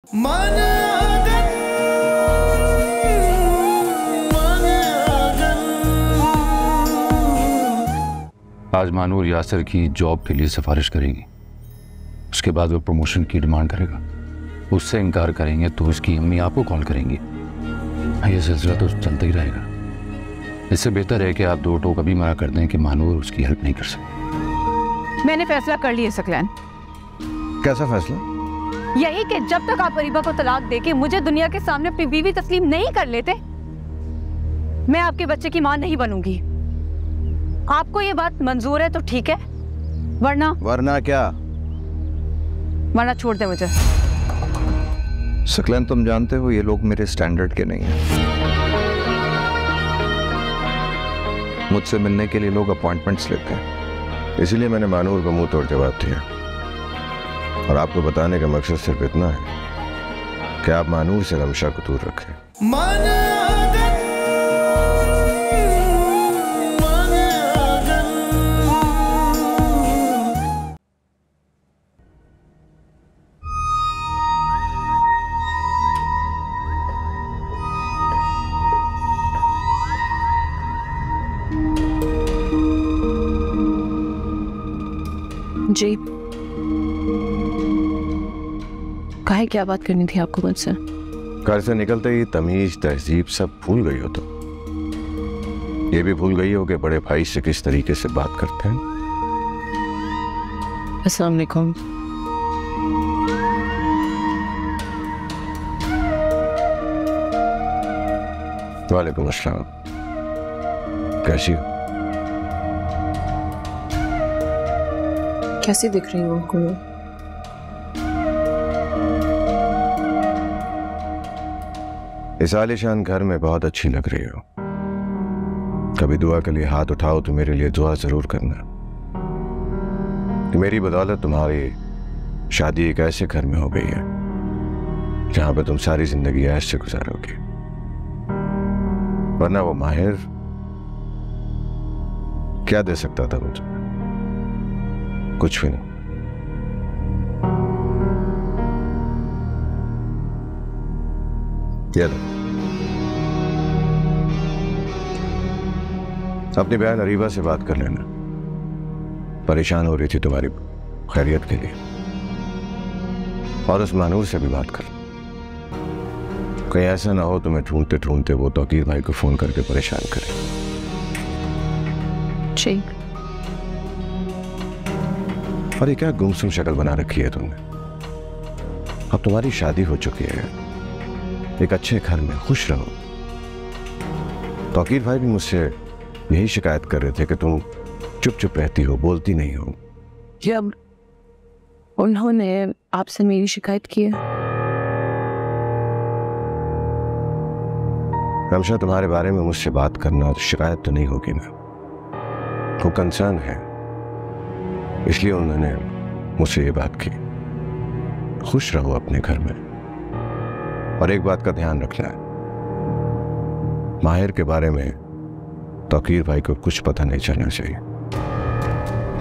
आज मानूर यासिर की जॉब के लिए सिफारिश करेगी, उसके बाद वो प्रमोशन की डिमांड करेगा। उससे इनकार करेंगे तो उसकी अम्मी आपको कॉल करेंगी। ये सिलसिला तो चलता ही रहेगा। इससे बेहतर है कि आप दो टोक अभी मना कर दें कि मानूर उसकी हेल्प नहीं कर सकती। मैंने फैसला कर लिया सकलैन। कैसा फैसला? यही कि जब तक आप अरीबा को तलाक देके मुझे दुनिया के सामने अपनी बीवी तस्लीम नहीं कर लेते, मैं आपके बच्चे की मां नहीं बनूंगी। आपको ये बात मंजूर है तो ठीक है, वरना क्या? वरना छोड़ दे मुझे। सकलैन, तुम जानते हो ये लोग मेरे स्टैंडर्ड के नहीं हैं। मुझसे मिलने के लिए लोग अपॉइंटमेंट्स लेते हैं, इसलिए मैंने मानूर को मुंह तोड़ जवाब दिया। और आपको बताने का मकसद सिर्फ इतना है कि आप मानूर से रमशा को दूर रखें। जी, काहे क्या बात करनी थी आपको मुझसे? घर से निकलते ही तमीज तहजीब सब भूल गई हो तो ये भी भूल गई हो कि बड़े भाई से किस तरीके से बात करते हैं। अस्सलाम वालेकुम। वालेकुम अस्सलाम। कैसी हो? कैसी दिख रही हूँ आपको? इस आलीशान घर में बहुत अच्छी लग रही हो। कभी दुआ के लिए हाथ उठाओ तो मेरे लिए दुआ जरूर करना कि मेरी बदौलत तुम्हारी शादी एक ऐसे घर में हो गई है जहां पर तुम सारी जिंदगी ऐश से गुजारोगे। वरना वो माहिर क्या दे सकता था मुझे? कुछ भी नहीं। अपनी बहन अरीबा से बात कर लेना, परेशान हो रही थी तुम्हारी खैरियत के लिए। और उस मानूर से भी बात कर, कहीं ऐसा ना हो तुम्हें ढूंढते ढूंढते वो तौकीर भाई को फोन करके परेशान करे। ठीक। और ये क्या गुमसुम शक्ल बना रखी है तुमने? अब तुम्हारी शादी हो चुकी है, एक अच्छे घर में खुश रहो। तौकीर भाई भी मुझसे यही शिकायत कर रहे थे कि तुम चुप चुप रहती हो, बोलती नहीं हो। जब उन्होंने आपसे मेरी शिकायत की है? रमशा, तुम्हारे बारे में मुझसे बात करना तो शिकायत तो नहीं होगी ना, वो कंसर्न है, इसलिए उन्होंने मुझसे ये बात की। खुश रहो अपने घर में। और एक बात का ध्यान रखना है, माहिर के बारे में तौकीर भाई को कुछ पता नहीं चलना चाहिए,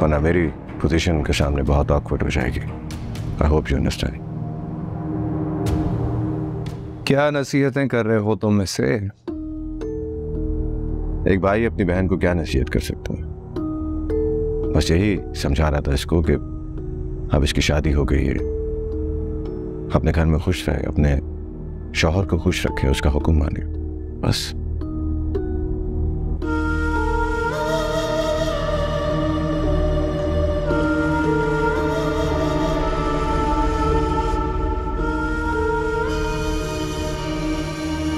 वरना मेरी पोजीशन उनके सामने बहुत ऑकवर्ड हो जाएगी। I hope you understand. क्या नसीहतें कर रहे हो तुम इससे? एक भाई अपनी बहन को क्या नसीहत कर सकता है? बस यही समझा रहा था इसको कि अब इसकी शादी हो गई है, अपने घर में खुश रहे, अपने शौहर को खुश रखे, उसका हुक्म माने, बस।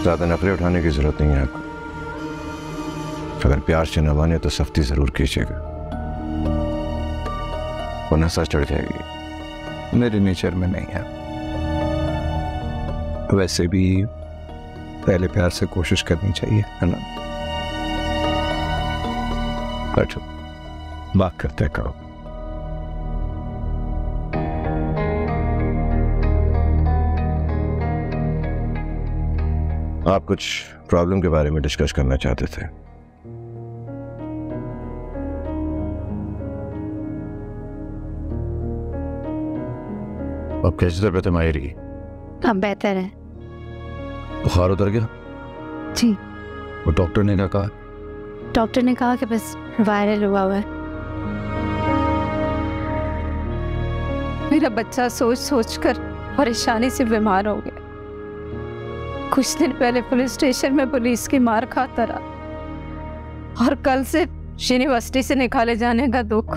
ज्यादा नखरे उठाने की जरूरत नहीं है आपको। अगर प्यार से न माने तो सख्ती जरूर कीजिएगा, वरना सच चढ़ जाएगी। मेरे नेचर में नहीं है। वैसे भी पहले प्यार से कोशिश करनी चाहिए, है ना? अच्छा, बात करते करो। आप कुछ प्रॉब्लम के बारे में डिस्कस करना चाहते थे। अब कैसे तबीयत है माहिर की? अब बेहतर है बुखार उतर गया? जी। वो डॉक्टर ने क्या कहा? डॉक्टर ने कहा कि बस वायरल हुआ है। मेरा बच्चा सोच सोच कर परेशानी से बीमार हो गया। कुछ दिन पहले पुलिस स्टेशन में पुलिस की मार खाता रहा और कल से यूनिवर्सिटी से निकाले जाने का दुख।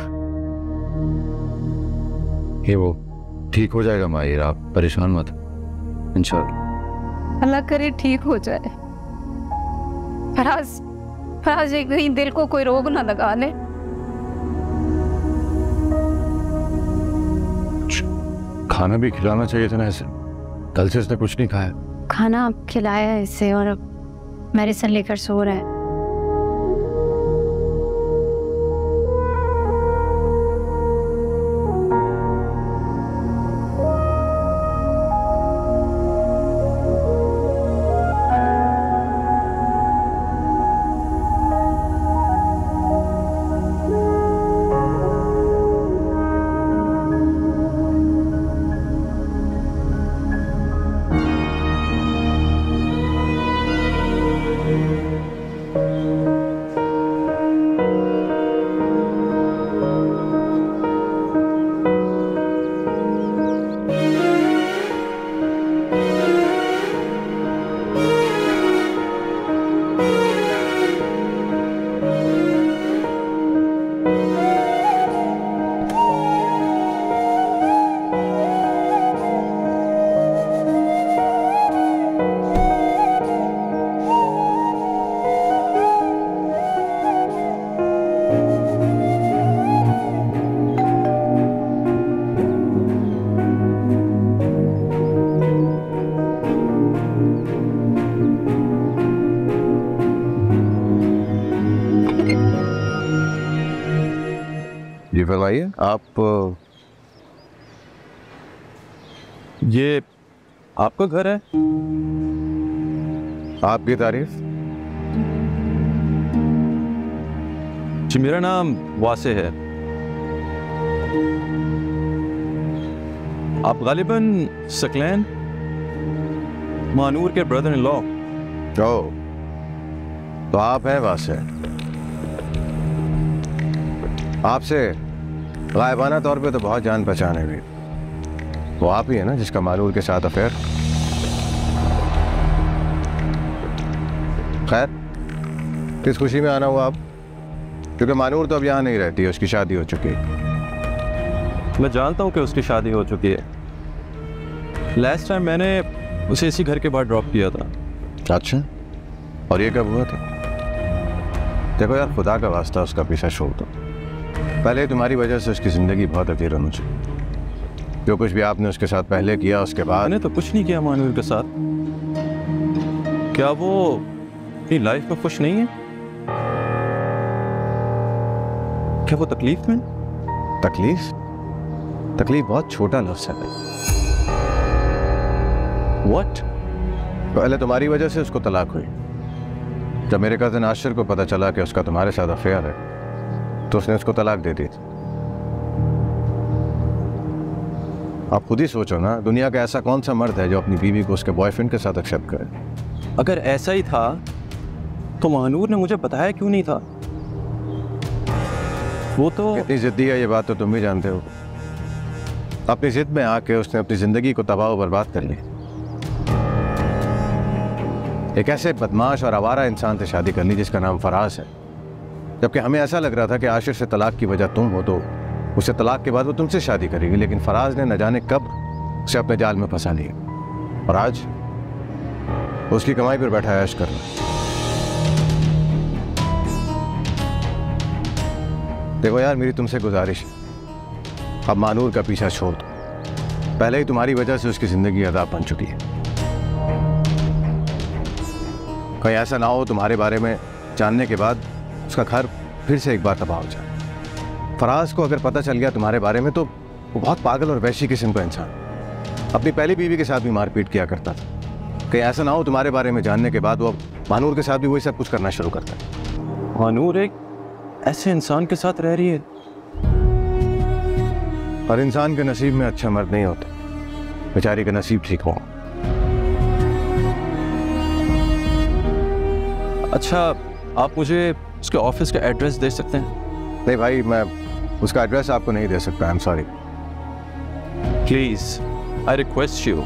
ये वो ठीक हो जाएगा माहिर, आप परेशान मत, इंशाल्लाह। अल्लाह करे ठीक हो जाए। फराज एक कहीं दिल को कोई रोग ना लगा ले। खाना भी खिलाना चाहिए था ना ऐसे, कल से इसने कुछ नहीं खाया। खाना खिलाया है इसे और अब मेडिसिन लेकर सो रहा है। जी फरमाइए। आप ये आपका घर है? आपकी तारीफ? जी मेरा नाम वासे है। आप गालिबन सकलैन मानूर के ब्रदर इन लॉ। ओह, तो आप हैं वासे। आपसे गायबाना तौर पे तो बहुत जान पहचान है भी। वो आप ही है ना जिसका मानूर के साथ अफेयर? खैर, किस खुशी में आना हुआ आप? क्योंकि मानूर तो अब यहाँ नहीं रहती है, उसकी शादी हो चुकी है। मैं जानता हूँ कि उसकी शादी हो चुकी है। लास्ट टाइम मैंने उसे इसी घर के बाहर ड्रॉप किया था। अच्छा, और ये कब हुआ था? देखो यार, खुदा का वास्ता उसका पीछा छोड़ दो। पहले तुम्हारी वजह से उसकी ज़िंदगी बहुत अतीरन हो चुकी। जो कुछ भी आपने उसके साथ पहले किया, उसके बाद मैंने तो कुछ नहीं किया मानूर के साथ। क्या वो अपनी लाइफ में खुश नहीं है? क्या वो तकलीफ में? तकलीफ? तकलीफ बहुत छोटा लफ्ज़ है। What? पहले तुम्हारी वजह से उसको तलाक हुई। जब मेरे कज़न आशिर को पता चला कि उसका तुम्हारे साथ अफेयर है, तो उसने उसको तलाक दे दी। आप खुद ही सोचो ना, दुनिया का ऐसा कौन सा मर्द है जो अपनी बीवी को उसके बॉयफ्रेंड के साथ एक्सेप्ट करे? अगर ऐसा ही था तो मानूर ने मुझे बताया क्यों नहीं था? वो तो कितनी जिद्दी है, ये बात तो तुम भी जानते हो। अपनी जिद में आके उसने अपनी जिंदगी को तबाह बर्बाद कर ली। एक ऐसे बदमाश और आवारा इंसान से शादी कर ली जिसका नाम फराज है। जबकि हमें ऐसा लग रहा था कि आशिर से तलाक की वजह तुम हो, तो उसे तलाक के बाद वो तुमसे शादी करेगी। लेकिन फराज ने न जाने कब उसे अपने जाल में फंसा लिया। और आज उसकी कमाई पर बैठा ऐश करना। देखो यार, मेरी तुमसे गुजारिश, अब मानूर का पीछा छोड़ दो। पहले ही तुम्हारी वजह से उसकी जिंदगी अदाब बन चुकी है। कहीं ऐसा ना हो तुम्हारे बारे में जानने के बाद उसका घर फिर से एक बार तबाह हो जाए। फराज को अगर पता चल गया तुम्हारे बारे में, तो वो बहुत पागल और वैशी किस्म का इंसान, अपनी पहली बीवी के साथ भी मारपीट किया करता था। कहीं ऐसा ना हो तुम्हारे बारे में जानने के बाद वो मानूर के साथ भी वही सब कुछ करना शुरू करता है। मानूर एक ऐसे इंसान के साथ रह रही है। हर इंसान के नसीब में अच्छा मर्द नहीं होता, बेचारी का नसीब ठीक हो। अच्छा, आप मुझे उसके ऑफिस का एड्रेस दे सकते हैं? नहीं भाई, मैं उसका एड्रेस आपको नहीं दे सकता। I am sorry. Please, I request you.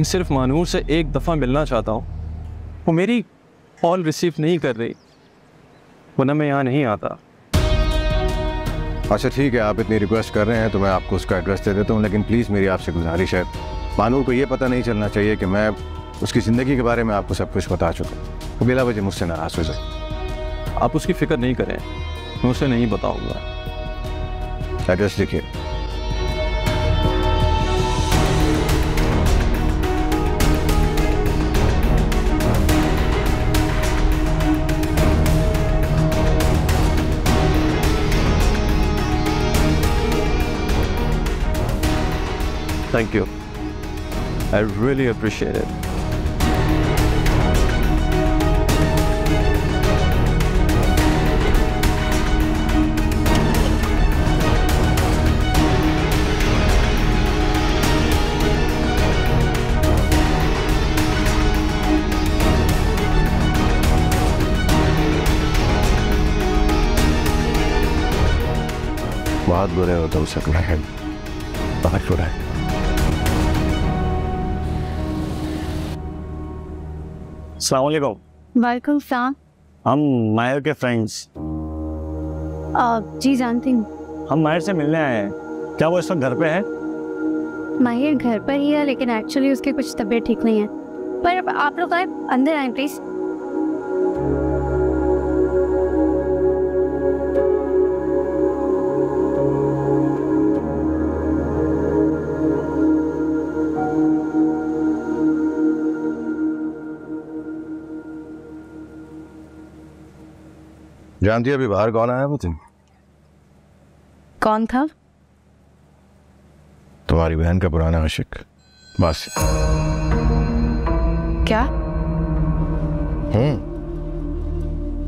सिर्फ मानूर से एक दफ़ा मिलना चाहता हूँ। वो मेरी कॉल रिसीव नहीं कर रही, वरना मैं यहाँ नहीं आता। अच्छा ठीक है, आप इतनी रिक्वेस्ट कर रहे हैं तो मैं आपको उसका एड्रेस दे देता हूँ, लेकिन प्लीज़ मेरी आपसे गुजारिश है, मानूर को ये पता नहीं चलना चाहिए कि मैं उसकी ज़िंदगी के बारे में आपको सब कुछ बता चुका हूँ। वो बिला वजह मुझसे नाराज़ हो जाए। आप उसकी फिक्र नहीं करें, मैं उसे नहीं बताऊँगा। एड्रेस लिखिए। Thank you. I really appreciate it. बहुत बुरे हो तुम सब है, बहुत बुरा है। अस्सलाम वालेकुम। वालेकुम सलाम। हम माहिर के फ्रेंड्स। जी जानती हूँ। हम माहिर से मिलने आए हैं। क्या वो इस वक्त घर पे है? माहिर घर पर ही है, लेकिन एक्चुअली उसकी कुछ तबीयत ठीक नहीं है। पर आप लोग आए, अंदर आए प्लीज। जानती है अभी बाहर कौन आया? वो तुम? कौन था? तुम्हारी बहन का पुराना आशिक बस। क्या?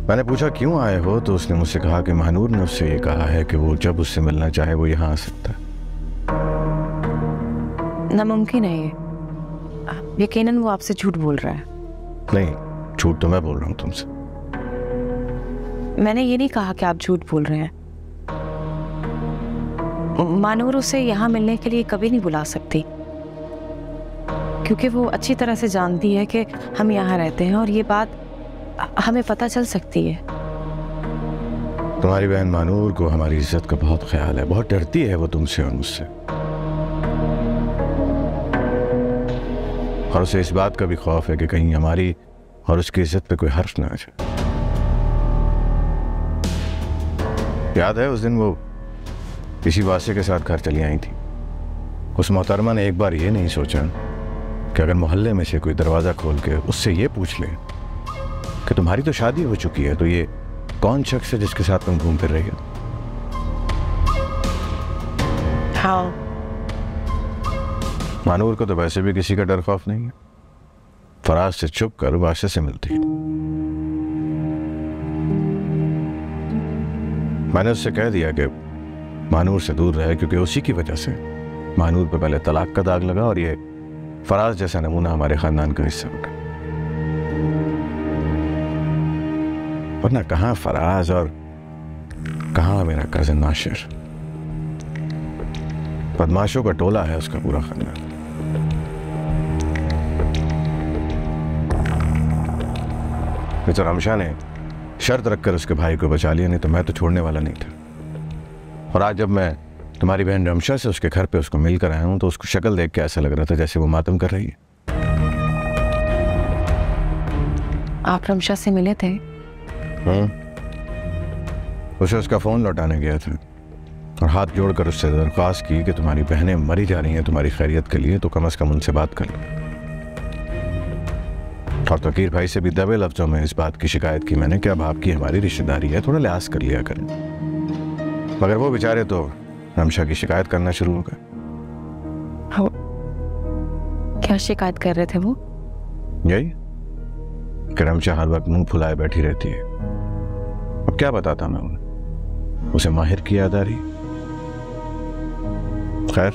मैंने पूछा क्यों आए हो, तो उसने मुझसे कहा कि महानूर ने उससे ये कहा है कि वो जब उससे मिलना चाहे वो यहाँ आ सकता है। नामुमकिन है ये। यकीनन वो आपसे झूठ बोल रहा है। नहीं, झूठ तो मैं बोल रहा हूँ तुमसे। मैंने ये नहीं कहा कि आप झूठ बोल रहे हैं। मानूर उसे यहाँ मिलने के लिए कभी नहीं बुला सकती, क्योंकि वो अच्छी तरह से जानती है कि हम यहाँ रहते हैं और ये बात हमें पता चल सकती है। तुम्हारी बहन मानूर को हमारी इज्जत का बहुत ख्याल है, बहुत डरती है वो तुमसे और मुझसे, और उसे इस बात का भी खौफ है कि कहीं हमारी और उसकी इज्जत पे कोई हर्फ ना आ जाए। याद है उस दिन वो किसी वासे के साथ घर चली आई थी। उस मोहतरमा ने एक बार ये नहीं सोचा कि अगर मोहल्ले में से कोई दरवाज़ा खोल के उससे ये पूछ ले कि तुम्हारी तो शादी हो चुकी है, तो ये कौन शख्स है जिसके साथ तुम घूम फिर रही हो? हाँ। मानूर को तो वैसे भी किसी का डर खौफ नहीं है। फराज से चुप कर वासे से मिलती है। मैंने उससे कह दिया कि मानूर से दूर रहे, क्योंकि उसी की वजह से मानूर पे पहले तलाक का दाग लगा और ये फराज जैसा नमूना हमारे खानदान का हिस्सा बना। वरना कहाँ फराज और कहाँ मेरा कजन नाशिर। बदमाशों का टोला है उसका पूरा खानदान। मिस्टर रमशा ने शर्त रखकर उसके भाई को बचा लिया, नहीं तो मैं तो छोड़ने वाला नहीं था। और आज जब मैं तुम्हारी बहन रमशा से उसके घर पे उसको मिलकर आया हूं, तो उसको शक्ल देख के ऐसा लग रहा था जैसे वो मातम कर रही है। आप रमशा से मिले थे? उसे उसका फोन लौटाने गया था और हाथ जोड़कर उससे दरख्वास्त की कि तुम्हारी बहनें मरी जा रही हैं तुम्हारी खैरियत के लिए, तो कम से कम उनसे बात कर लो। और तकीर भाई से भी दबे लफ्जों में इस बात की शिकायत की मैंने कि अब आपकी हमारी रिश्तेदारी है, थोड़ा लिहाज कर लिया करें। मगर वो बेचारे तो रमशा की शिकायत करना शुरू हो गए। क्या शिकायत कर रहे थे वो? यही कि रमशा हर वक्त मुंह फुलाए बैठी रहती है। अब क्या बताता मैं उन्हें, उसे माहिर की याद आ रही। खैर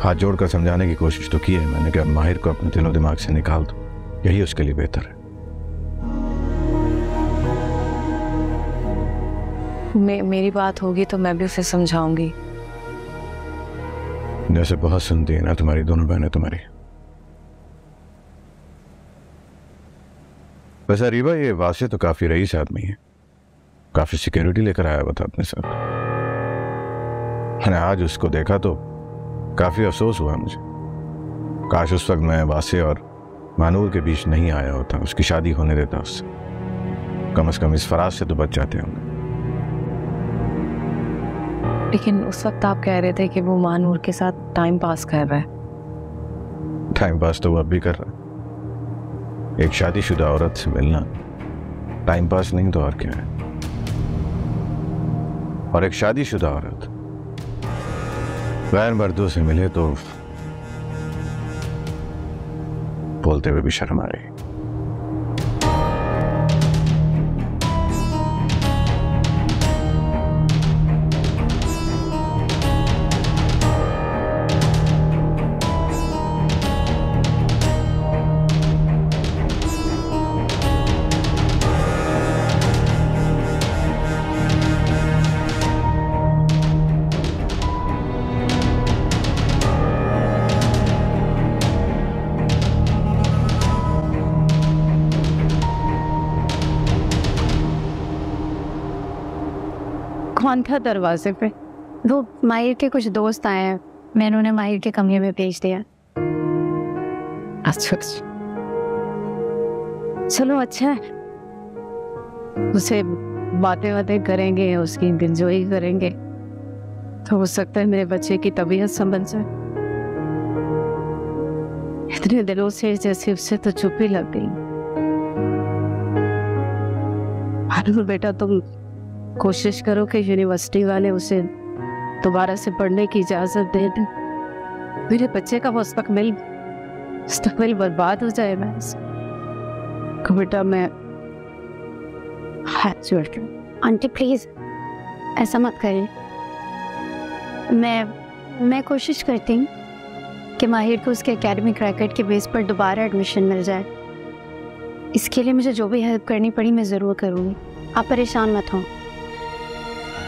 हाथ जोड़कर समझाने की कोशिश तो की है मैंने कि अब माहिर को अपने दिलो दिमाग से निकाल दो, यही उसके लिए बेहतर है। मेरी बात होगी तो मैं भी उसे समझाऊंगी। जैसे बहुत सुनती है ना तुम्हारी दोनों बहनें तुम्हारी। वैसे रीबा, ये वासे तो काफी रईस आदमी है, काफी सिक्योरिटी लेकर आया हुआ था अपने साथ। मैंने आज उसको देखा तो काफी अफसोस हुआ मुझे। काश उस वक्त मैं वासे और मानूर के बीच नहीं आया होता, उसकी शादी होने देता उससे। कम से कम इस फराज से तो बच जाते होंगे। लेकिन उस वक्त आप कह रहे थे कि वो मानूर के साथ टाइम पास कर रहा है। टाइम पास तो वो अब भी कर रहा है। एक शादीशुदा औरत से मिलना टाइम पास नहीं तो और क्या है। और एक शादीशुदा औरत गैर मर्दों से मिले तो बोलते हुए भी शर्म आ रही। कौन था दरवाजे पे? वो माहिर के कुछ दोस्त आए हैं, मैंने उन्हें माहिर के कमरे में भेज दिया। अच्छा, चलो अच्छा है। उसे बातें करेंगे, उसकी दिलजोई करेंगे तो हो सकता है मेरे बच्चे की तबीयत संभल जाए। इतने दिनों से जैसे उससे तो चुप ही लग गई। बेटा तुम कोशिश करो कि यूनिवर्सिटी वाले उसे दोबारा से पढ़ने की इजाजत दे दें। मेरे बच्चे का मुस्तकबिल बर्बाद हो जाए। मैं बेटा मैं हाथ जोड़ के। आंटी प्लीज ऐसा मत करिए। मैं कोशिश करती हूँ कि माहिर को उसके एकेडमिक रैकेट के बेस पर दोबारा एडमिशन मिल जाए। इसके लिए मुझे जो भी हेल्प करनी पड़ी मैं ज़रूर करूँगी, आप परेशान मत हो।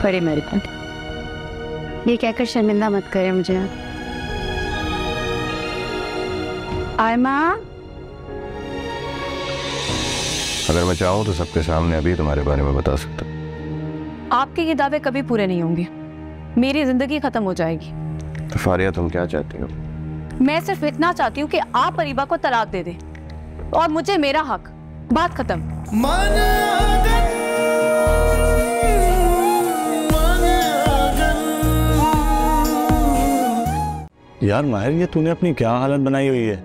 बड़ी मेहरबानी। ये कहकर शर्मिंदा मत करें मुझे। आयमा, अगर मैं चाहूँ तो सबके सामने अभी तुम्हारे बारे में बता सकता। आपके ये दावे कभी पूरे नहीं होंगे। मेरी जिंदगी खत्म हो जाएगी। तो फारिया तुम क्या चाहती हो? मैं सिर्फ इतना चाहती हूँ कि आप अरीबा को तलाक दे दे और मुझे मेरा हक। बात खत्म। यार माहिर, ये तूने अपनी क्या हालत बनाई हुई है?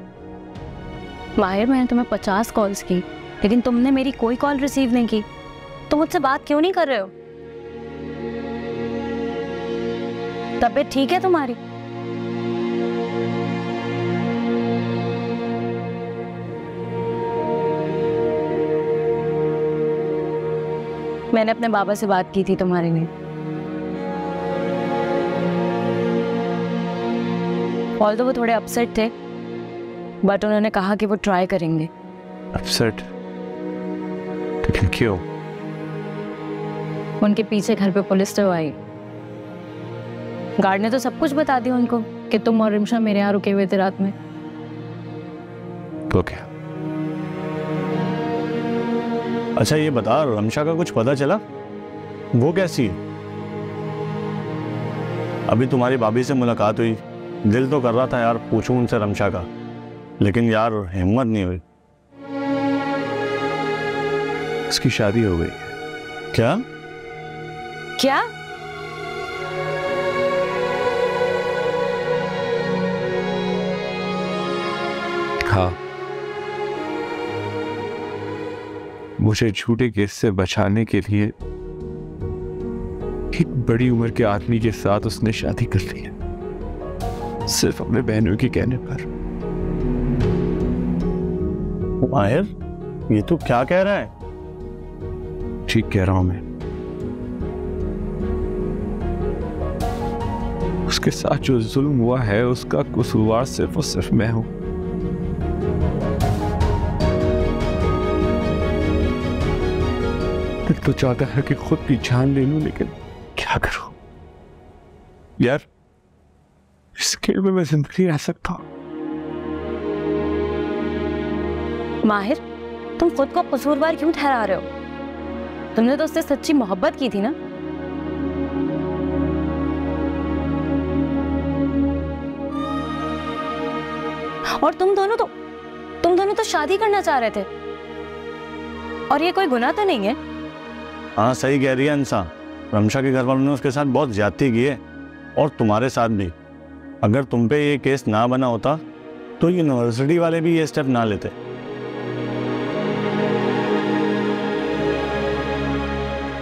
माहिर, मैंने तुम्हें 50 कॉल्स की लेकिन तुमने मेरी कोई कॉल रिसीव नहीं की। तुम मुझसे बात क्यों नहीं कर रहे हो? तबीयत ठीक है तुम्हारी? मैंने अपने बाबा से बात की थी तुम्हारे लिए। ऑल्दो वो थोड़े अपसेट थे बट उन्होंने कहा कि वो ट्राई करेंगे। अपसेट? लेकिन क्यों? उनके पीछे घर पे पुलिस तो आई। गार्ड ने तो सब कुछ बता दिया उनको कि तुम और रिमशा मेरे यहाँ रुके हुए थे रात में। तो क्या? अच्छा ये बता, रमशा का कुछ पता चला? वो कैसी है? अभी तुम्हारी भाभी से मुलाकात हुई, दिल तो कर रहा था यार पूछूं उनसे रमशा का, लेकिन यार हिम्मत नहीं हुई। उसकी शादी हो गई। क्या? क्या? हाँ, मुझे झूठे केस से बचाने के लिए एक बड़ी उम्र के आदमी के साथ उसने शादी कर ली है, सिर्फ अपने बहनों के कहने पर। माहिर, ये तू क्या कह रहा है? ठीक कह रहा हूं मैं। उसके साथ जो जुल्म हुआ है उसका कसूरवार सिर्फ और सिर्फ मैं हूं। दिल तो चाहता है कि खुद की जान ले लूं, लेकिन क्या करूं यार, इस खेल में मैं जिंदगी रह सकता हूं। माहिर, तुम खुद को कसूरवार क्यों ठहरा रहे हो? तुमने तो उससे सच्ची मोहब्बत की थी ना। और तुम दोनों तो शादी करना चाह रहे थे, और ये कोई गुनाह तो नहीं है। हाँ सही कह रही है अंसा, रमशा के घर वालों ने उसके साथ बहुत ज्यादती की है, और तुम्हारे साथ भी। अगर तुम पे ये केस ना बना होता तो यूनिवर्सिटी वाले भी ये स्टेप ना लेते।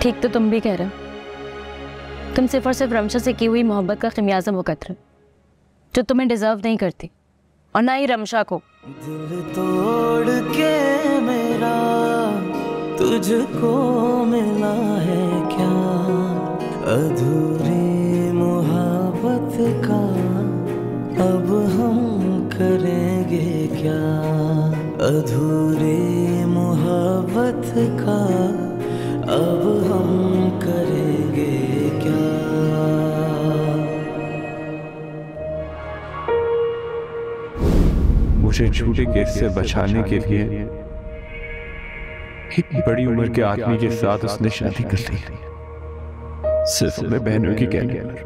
ठीक तो तुम भी कह रहे हो। तुम सिर्फ और सिर्फ रमशा से की हुई मोहब्बत का खमियाजा भुगत रहे, जो तुम्हें डिजर्व नहीं करती, और ना ही रमशा को। दिल तोड़ के मेरा तुझको मिला है क्या, अधूरी मोहब्बत का अब हम करेंगे क्या, अधूरी मोहब्बत का अब हम करेंगे क्या। मुझे झूठे केस से बचाने के लिए इतनी बड़ी उम्र के आदमी के साथ उसने शादी कर ली, सिर्फ अपने बहनों की कहने पर।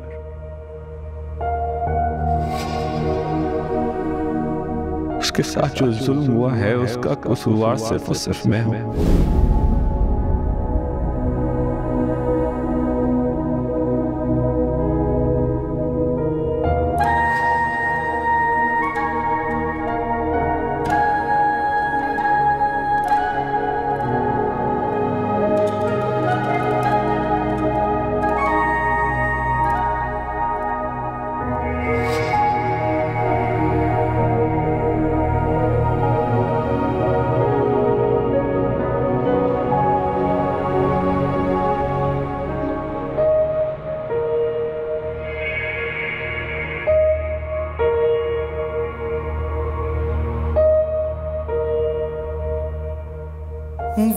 उसके साथ जो जुल्म हुआ है उसका कसूरवार सिर्फ और सिर्फ मैं हूं।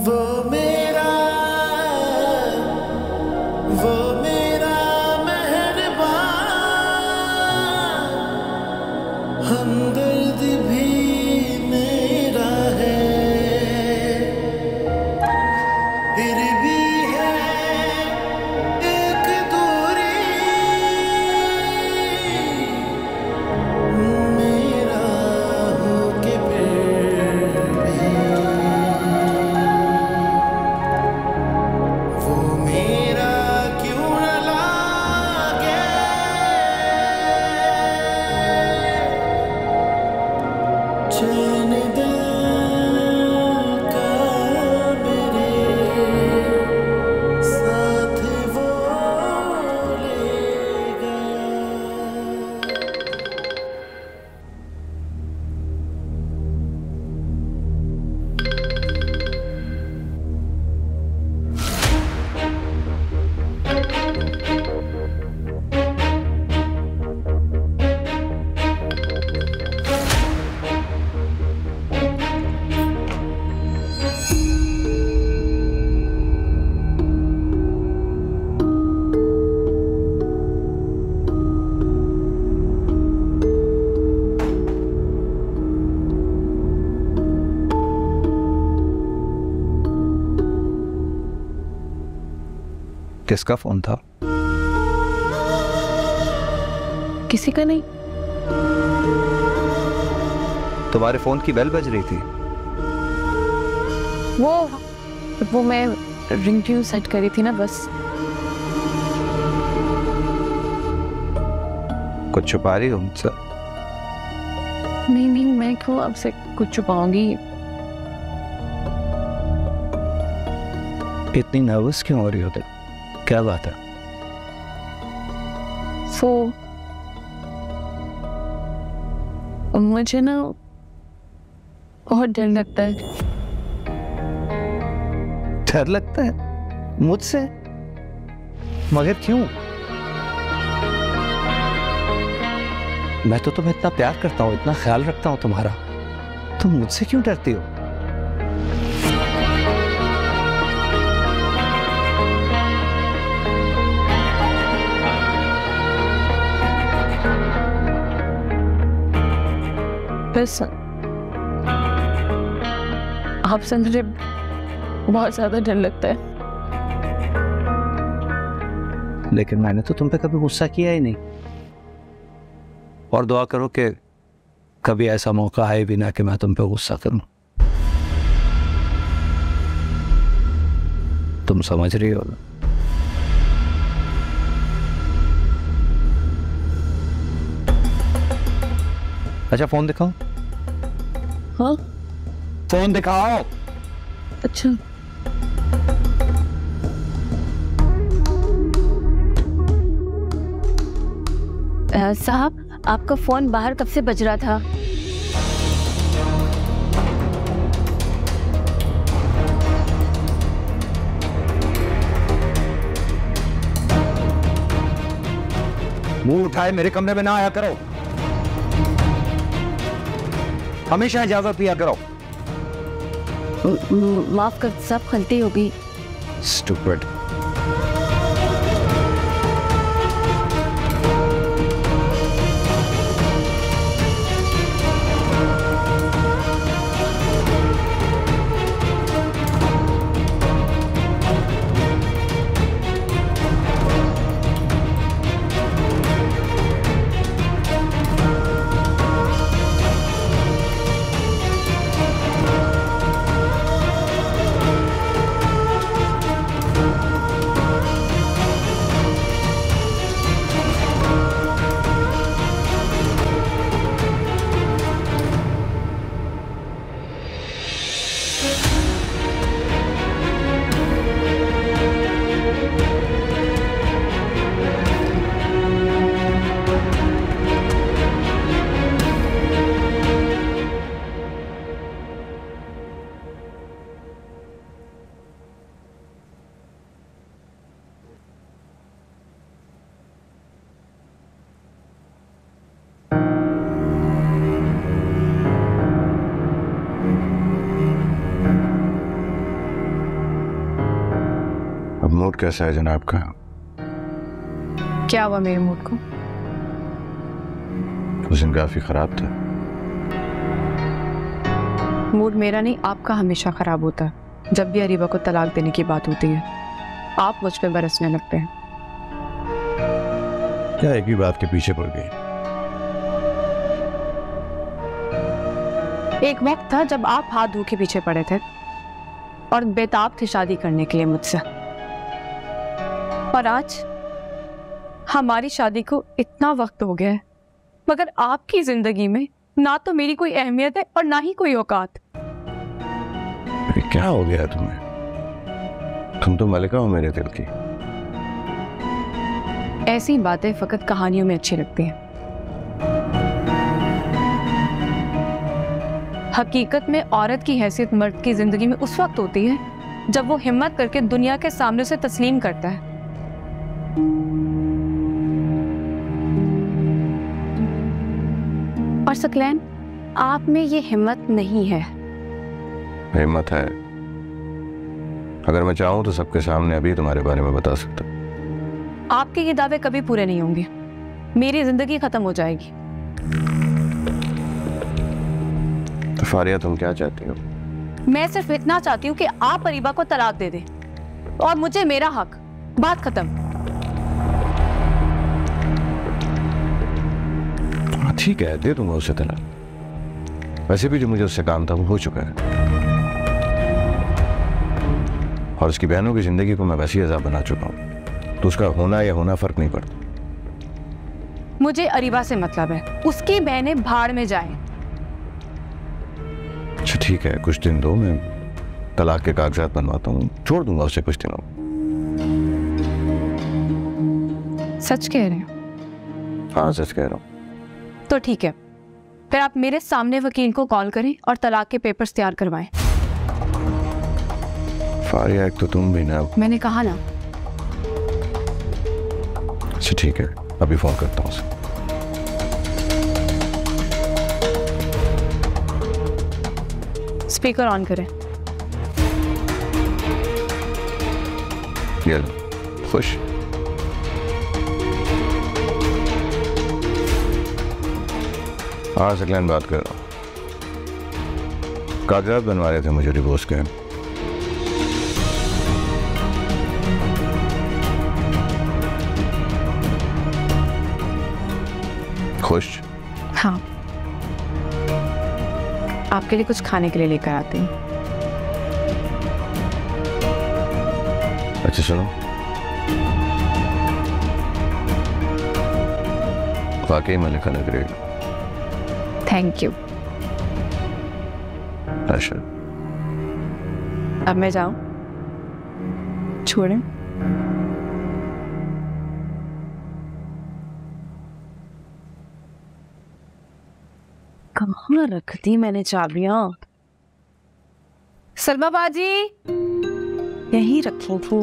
वो मेरा मेहरबान हमदर्द भी मेरा है, फिर भी है एक दूरी मेरा हो के फिर भी वो मेरा क्यों न लागे, चैन दिल का मेरे साथ वो ले गया। किसका फोन था? किसी का नहीं। तुम्हारे फोन की बेल बज रही थी। वो मैं रिंगट्यून सेट करी थी ना, बस। कुछ छुपा रही हो मुझसे? नहीं, मैं क्यों आपसे कुछ छुपाऊंगी। इतनी नर्वस क्यों हो रही हो तुम? क्या बात है? मुझे ना बहुत डर लगता है। डर लगता है मुझसे? मगर क्यों? मैं तो तुम्हें इतना प्यार करता हूँ, इतना ख्याल रखता हूँ तुम्हारा, तुम मुझसे क्यों डरती हो? बस आपसे मुझे बहुत ज्यादा डर लगता है। लेकिन मैंने तो तुम पे कभी गुस्सा किया ही नहीं। और दुआ करो कि कभी ऐसा मौका आए भी ना कि मैं तुम पे गुस्सा करूं। तुम समझ रही हो ना? अच्छा फोन दिखाओ। हाँ फोन दिखाओ। अच्छा साहब, आपका फोन बाहर कब से बज रहा था? मुंह उठाए मेरे कमरे में ना आया करो, हमेशा इजाजत दिया करो। माफ कर साहब, गलती होगी। Stupid. मूड कैसा है जनाब का? क्या हुआ मेरे मूड को? उस दिन काफी खराब था। मूड मेरा नहीं, आपका हमेशा खराब होता है जब भी अरीबा को तलाक देने की बात होती है। आप मुझ पे बरसने लगते हैं। क्या एक ही बात के पीछे पड़ गई? एक वक्त था जब आप हाथ धो के पीछे पड़े थे और बेताब थे शादी करने के लिए मुझसे, और आज हमारी शादी को इतना वक्त हो गया है मगर आपकी जिंदगी में ना तो मेरी कोई अहमियत है और ना ही कोई औकात। अरे क्या हो गया तुम्हें? तुम तो मलिका हो मेरे दिल की। ऐसी बातें फकत कहानियों में अच्छी लगती हैं। हकीकत में औरत की हैसियत मर्द की जिंदगी में उस वक्त होती है जब वो हिम्मत करके दुनिया के सामने उसे तस्लीम करता है। और सकलैन, आप में ये हिम्मत नहीं है। हिम्मत है। अगर मैं चाहूं तो सबके सामने अभी तुम्हारे बारे में बता सकता। आपके ये दावे कभी पूरे नहीं होंगे। मेरी जिंदगी खत्म हो जाएगी। तो फारिया, तुम क्या चाहती हो? मैं सिर्फ इतना चाहती हूँ कि आप अरीबा को तलाक दे दें और मुझे मेरा हक। बात खत्म। ठीक है, दे दूंगा उसे तलाक। वैसे भी जो मुझे उससे काम था वो हो चुका है, और उसकी बहनों की जिंदगी को मैं वैसी अजाब बना चुका हूं, तो उसका होना या होना फर्क नहीं पड़ता। मुझे अरीबा से मतलब है, उसकी बहनें भाड़ में जाएं। अच्छा ठीक है, कुछ दिन दो, मैं तलाक के कागजात बनवाता हूँ, छोड़ दूंगा उसे कुछ दिनों। सच कह रहे हैं? हाँ सच कह रहा हूँ। तो ठीक है, फिर आप मेरे सामने वकील को कॉल करें और तलाक के पेपर्स तैयार करवाएं। फारिया, एक तो तुम भी ना। मैंने कहा ना। अच्छा ठीक है, अभी फोन करता हूँ उसे। स्पीकर ऑन करें। ये लो, खुश? हाँ सकलैन बात कर रहा हूँ। कागजात बनवा रहे थे मुझे डिवोर्स के। खुश? हाँ, आपके लिए कुछ खाने के लिए लेकर आती हूँ। अच्छा सुनो, वाकई मलिका लग रही है। Thank you. अच्छा अब मैं जाऊं? छोड़ें? कहाँ रख दी मैंने चाबियां? सलमा बाजी यहीं रखी थी।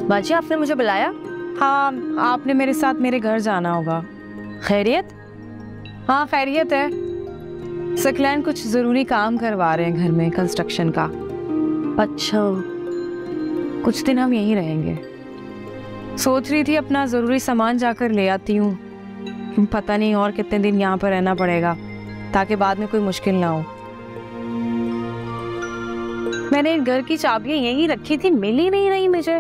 बाजी आपने मुझे बुलाया? हाँ, आपने मेरे साथ मेरे घर जाना होगा। खैरियत? हाँ खैरियत है। सकलैन कुछ जरूरी काम करवा रहे हैं घर में, कंस्ट्रक्शन का। अच्छा, कुछ दिन हम यहीं रहेंगे। सोच रही थी अपना जरूरी सामान जाकर ले आती हूँ। पता नहीं और कितने दिन यहाँ पर रहना पड़ेगा, ताकि बाद में कोई मुश्किल ना हो। मैंने घर की चाबियां यहीं रखी थी, मिल ही नहीं रही मुझे।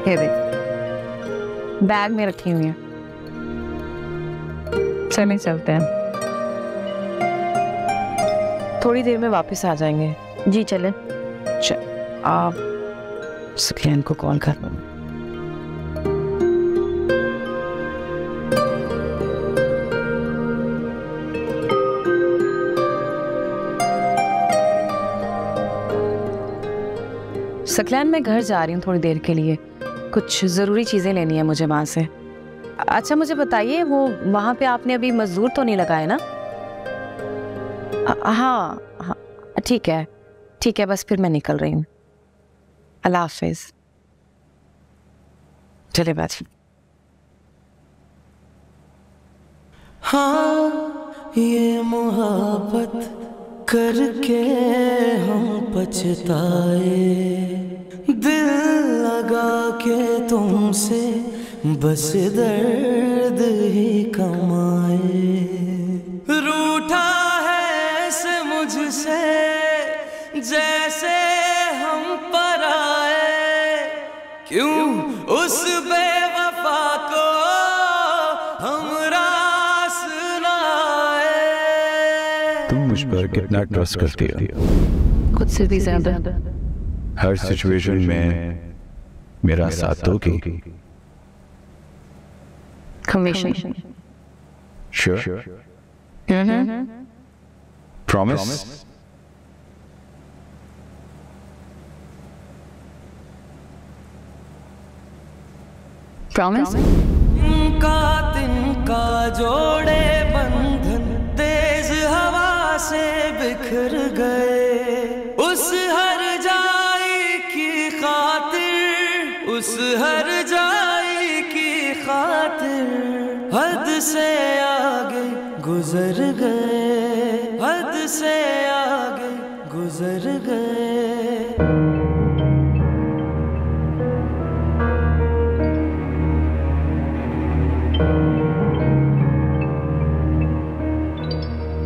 ये देख, बैग में रखी हुई है। चलें चलते हैं, थोड़ी देर में वापस आ जाएंगे। जी चलें। चल आप सकलैन को कॉल कर लो। सकलैन मैं घर जा रही हूँ थोड़ी देर के लिए, कुछ ज़रूरी चीज़ें लेनी है मुझे वहाँ से। अच्छा मुझे बताइए, वो वहाँ पे आपने अभी मजदूर तो नहीं लगाए ना? हाँ हाँ ठीक है ठीक है, बस फिर मैं निकल रही हूँ। अल्लाह हाफिज। चले बाजी। हाँ ये मोहब्बत करके हम पछताए, दिल लगा के तुमसे बस दर्द ही कमाए। रूठा है ऐसे मुझसे जैसे हम पर आए, क्यों उस बेवफा को हमरा सुनाए। तुम मुझ पर कितना ट्रस्ट करती हो? खुद से भी ज्यादा। हर सिचुएशन में मेरा साथ दोगी? कमीशन। श्योर? प्रॉमिस? प्रॉमिस? का तिनका जोड़े बंधन तेज हवा से बिखर गए। उस हर जाई की खातिर, उस हर जाई की खातिर हद से आगे गुजर गए, हद से आगे गुजर गए।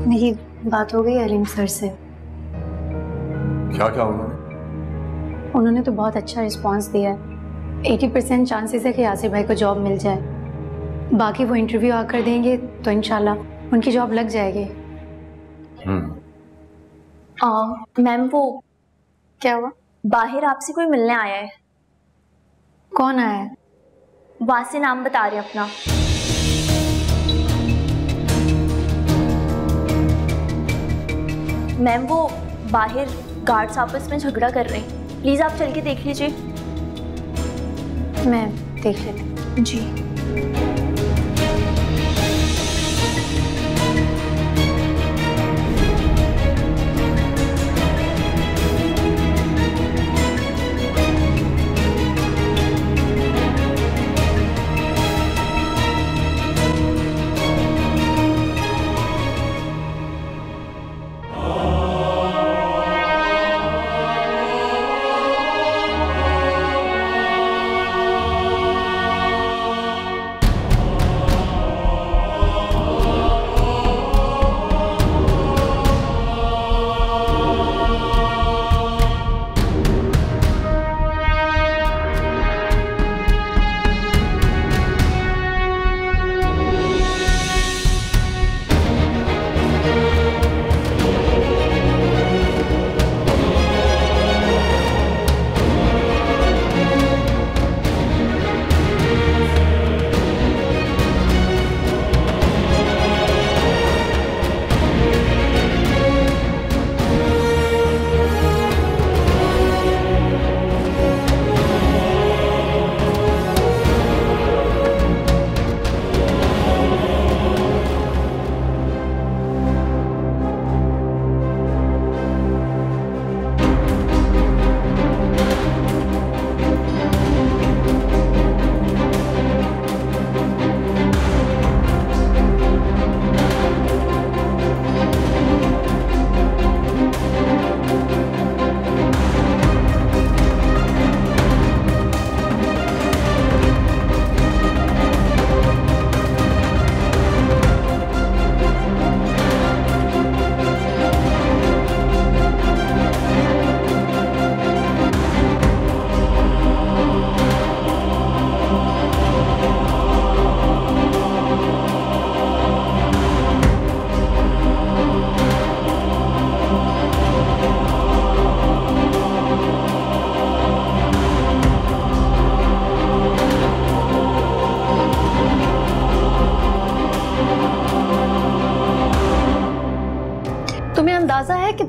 मेरी बात हो गई अलीम सर से। क्या क्या हुआ? उन्होंने तो बहुत अच्छा रिस्पांस दिया है। 80% चांसेस है कि यासिर भाई को जॉब मिल जाए। बाकी वो इंटरव्यू आकर देंगे तो इंशाल्लाह उनकी जॉब लग जाएगी। मैम वो क्या हुआ? बाहर आपसे कोई मिलने आया है। कौन आया है? वासी नाम बता रहे अपना। मैम वो बाहर गार्ड्स आपस में झगड़ा कर रहे हैं, प्लीज आप चल के देख लीजिए। मैं देख लेती हूँ। जी।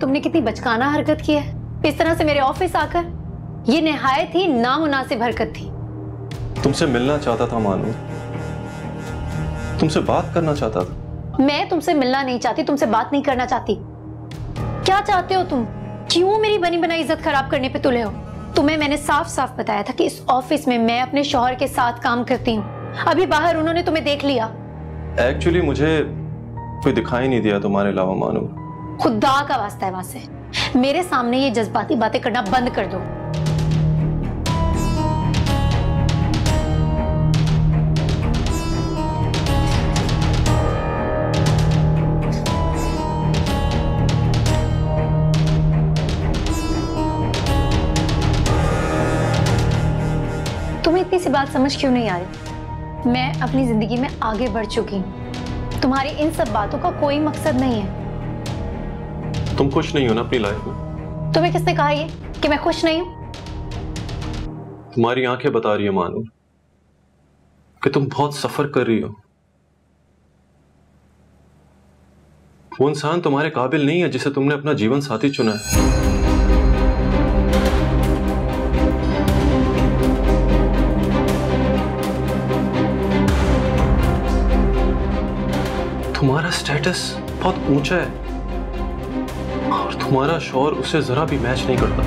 तुमने कितनी बचकाना हरकत की है इस तरह से मेरे ऑफिस आकर। ये निहायत ही नामुनासिब हरकत थी। तुमसे मिलना चाहता था मानू, तुमसे बात करना चाहता था। मैं तुमसे मिलना नहीं चाहती, तुमसे बात नहीं करना चाहती। क्या चाहते हो तुम? क्यों मेरी बनी बनाई इज्जत खराब करने पे तुले हो? तुम्हें मैंने साफ साफ बताया था कि इस ऑफिस में मैं अपने शौहर के साथ काम करती हूँ। अभी बाहर उन्होंने तुम्हें देख लिया। एक्चुअली मुझे कोई दिखाई नहीं दिया तुम्हारे अलावा मानू। खुदा का वास्ता है वहां से मेरे सामने ये जज्बाती बातें करना बंद कर दो। तुम्हें इतनी सी बात समझ क्यों नहीं आ रही? मैं अपनी जिंदगी में आगे बढ़ चुकी हूँ। तुम्हारी इन सब बातों का कोई मकसद नहीं है। तुम खुश नहीं हो ना अपनी लाइफ में? तुम्हें किसने कहा ये कि मैं खुश नहीं हूं? तुम्हारी आंखें बता रही है मानू कि तुम बहुत सफर कर रही हो। वो इंसान तुम्हारे काबिल नहीं है जिसे तुमने अपना जीवन साथी चुना है। तुम्हारा स्टेटस बहुत ऊंचा है और तुम्हारा शौहर उसे जरा भी मैच नहीं करता।